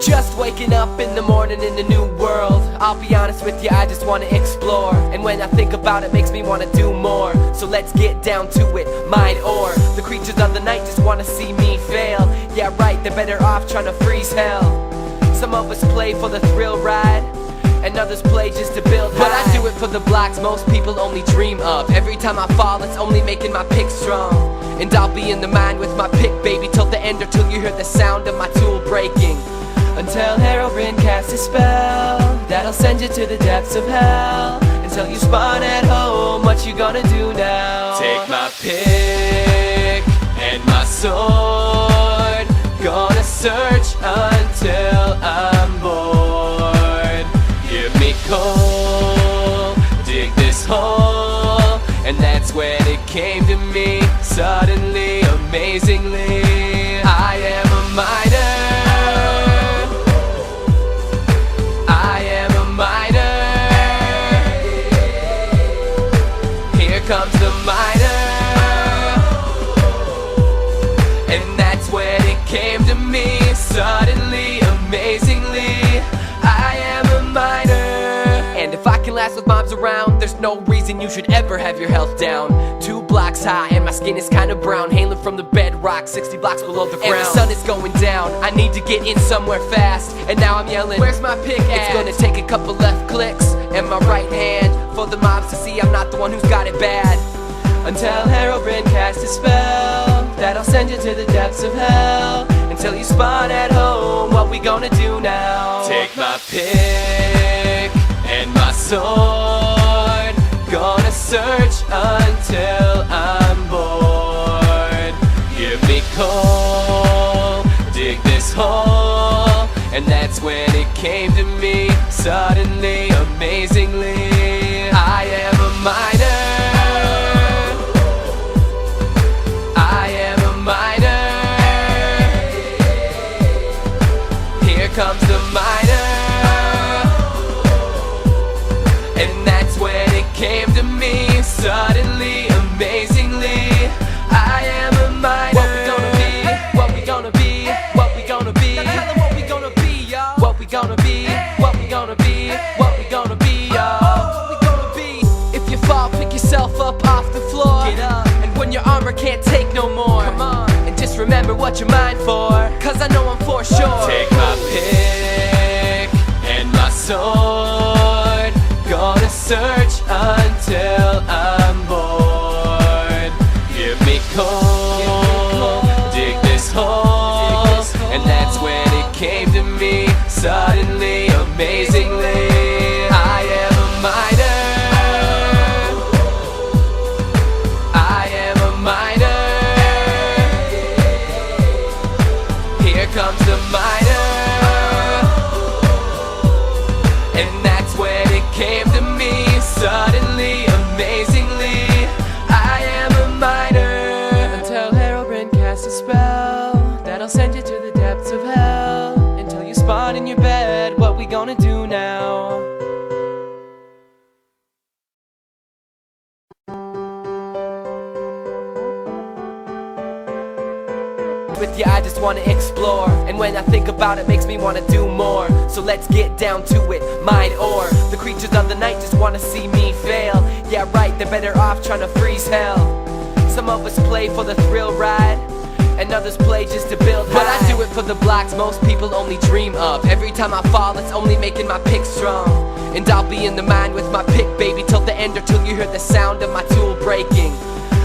Just waking up in the morning in a new world. I'll be honest with you, I just wanna explore. And when I think about it, makes me wanna do more. So let's get down to it, mind or the creatures of the night just wanna see me fail. Yeah right, they're better off trying to freeze hell. Some of us play for the thrill ride, and others play just to build high. But I do it for the blocks most people only dream of. Every time I fall, it's only making my pick strong. And I'll be in the mind with my pick, baby, till the end, or till you hear the sound of my tool breaking. Until Herobrine casts a spell that'll send you to the depths of hell. Until you spawn at home, what you gonna do now? Take my pick and my sword, gonna search until I'm bored. Give me coal, dig this hole. And that's when it came to me, suddenly, amazingly. I am a miner, I am a miner. Here comes the miner. And that's when it came to me, suddenly, amazingly. I am a miner. And if I can last with mobs around, there's no reason you should ever have your health down. 2 blocks high and my skin is kinda brown, hailing from the bedrock, 60 blocks below the ground. And the sun is going down, I need to get in somewhere fast. And now I'm yelling, where's my pick at? It's gonna take a couple left clicks and my right hand for the mobs to see I'm not the one who's got it bad. Until Herobrine casts a spell that'll send you to the depths of hell. Until you spawn at home, what we gonna do now? Take my pick and my sword, gonna search until I'm bored. Give me coal, dig this hole. And that's when it came to me, suddenly, amazingly. I am a miner, I am a miner. Here comes the miner. And that's when it came to me, suddenly, amazingly. I am a miner. What we gonna be? What we gonna be? What we gonna be? Now tell them what we gonna be, y'all. What we gonna be? What we gonna be? What we gonna be, y'all. What we gonna be? If you fall, pick yourself up off the floor. Get up. And when your armor can't take no more, come on. And just remember what you're mine for, cause I know I'm for sure. Take my pick and my sword, gonna search until I'm bored. Give me coal, dig this hole. And that's when it came to me, suddenly, amazingly. I am a miner, I am a miner. Here comes the miner. And that's when it came to me, suddenly, amazingly. I am a miner. Until Herobrine casts a spell that'll send you to the depths of hell. Until you spawn in your bed, what we gonna do now? With you, I just wanna explore. And when I think about it, makes me wanna do more. So let's get down to it, mind or the creatures of the night just wanna see me fail. Yeah right, they're better off trying to freeze hell. Some of us play for the thrill ride, and others play just to build high. But I do it for the blocks most people only dream of. Every time I fall, it's only making my pick strong. And I'll be in the mind with my pick, baby, till the end, or till you hear the sound of my tool breaking.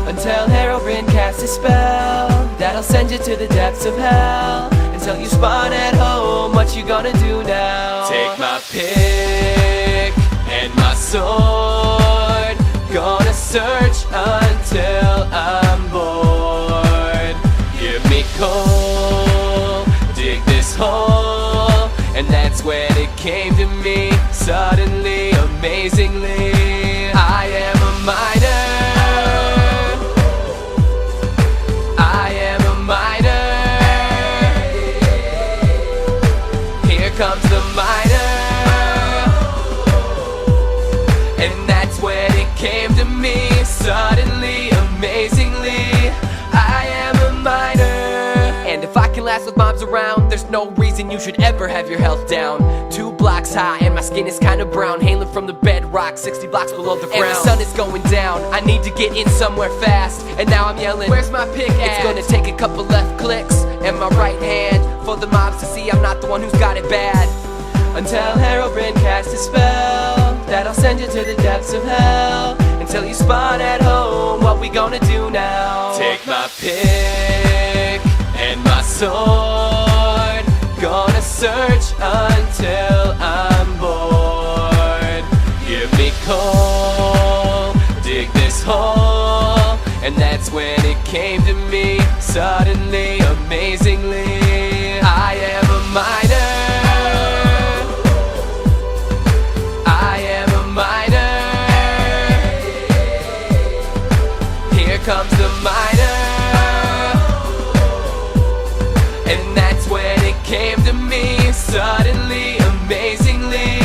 Until Herobrine casts a spell that'll send you to the depths of hell. Until you spawn at home, what you gonna do now? Take my pick and my sword, gonna search until I'm bored. Give me coal, dig this hole. And that's when it came to me, suddenly, amazingly. I am a miner, I am a miner. Here comes the miner. And that's when it came to me, suddenly, amazingly. I am a miner. And if I can last fast with mobs around. There's no reason you should ever have your health down. 2 blocks high and my skin is kinda brown, hailing from the bedrock 60 blocks below the ground. And the sun is going down, I need to get in somewhere fast. And now I'm yelling, where's my pickaxe? It's gonna take a couple left clicks and my right hand for the mobs to see I'm not the one who's got it bad. Until Herobrine casts a spell that'll send you to the depths of hell. Until you spawn at home, what we gonna do now? Take my pick and my sword, gonna search until I'm bored. Give me coal, dig this hole. And that's when it came to me, suddenly, amazingly, I am a miner. I am a miner. Here comes the miner. And that's when it came to me, suddenly, amazingly,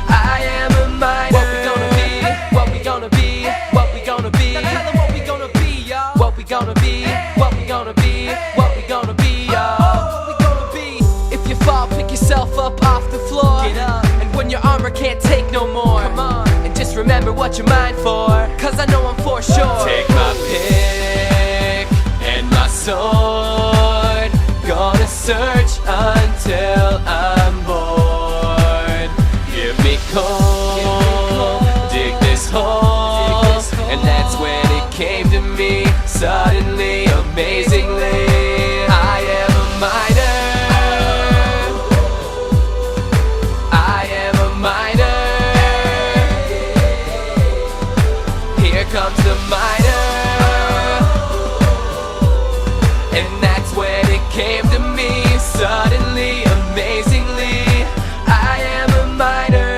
I am a miner. What we gonna be? What we gonna be? What we gonna be? Now tell them what we gonna be, y'all. What we gonna be? What we gonna be? What we gonna be, y'all. What we gonna be? If you fall, pick yourself up off the floor. Get up. And when your armor can't take no more, come on. And just remember what you're mine for, cause I know I'm for sure. Take my pick and my sword, gonna search until I'm bored. Give me coal, dig this hole. And that's when it came to me, suddenly, amazingly, I am a miner. I am a miner. Here comes the miner. And that's when it came to me, suddenly, amazingly, I am a miner.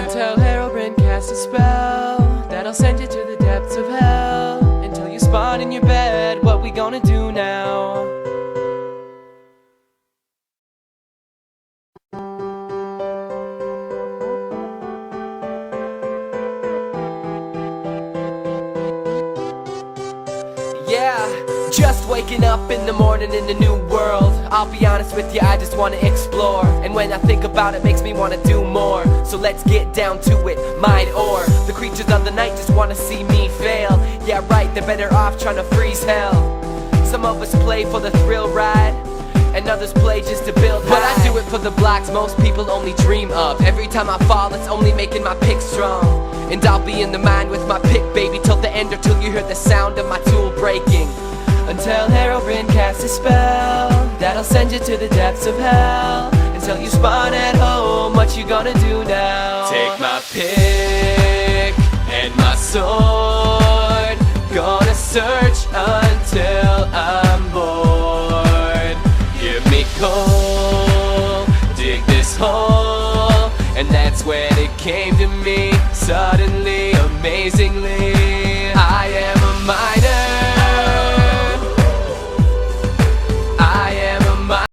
Until Herobrine casts a spell that'll send you to the depths of hell. Until you spawn in your bed, what we gonna do now? Yeah, just waking up in the morning in a new world. I'll be honest with you, I just wanna explore. And when I think about it, makes me wanna do more. So let's get down to it, mine or the creatures of the night just wanna see me fail. Yeah right, they're better off trying to freeze hell. Some of us play for the thrill ride, and others play just to build high. But I do it for the blocks most people only dream of. Every time I fall, it's only making my pick strong. And I'll be in the mine with my pick, baby, till the end, or till you hear the sound of my tool breaking. Until Herobrine casts a spell that'll send you to the depths of hell. Until you spawn at home, what you gonna do now? Take my pick and my sword, gonna search until I'm bored. Give me coal, dig this hole. And that's when it came to me, suddenly, amazingly, I am a miner.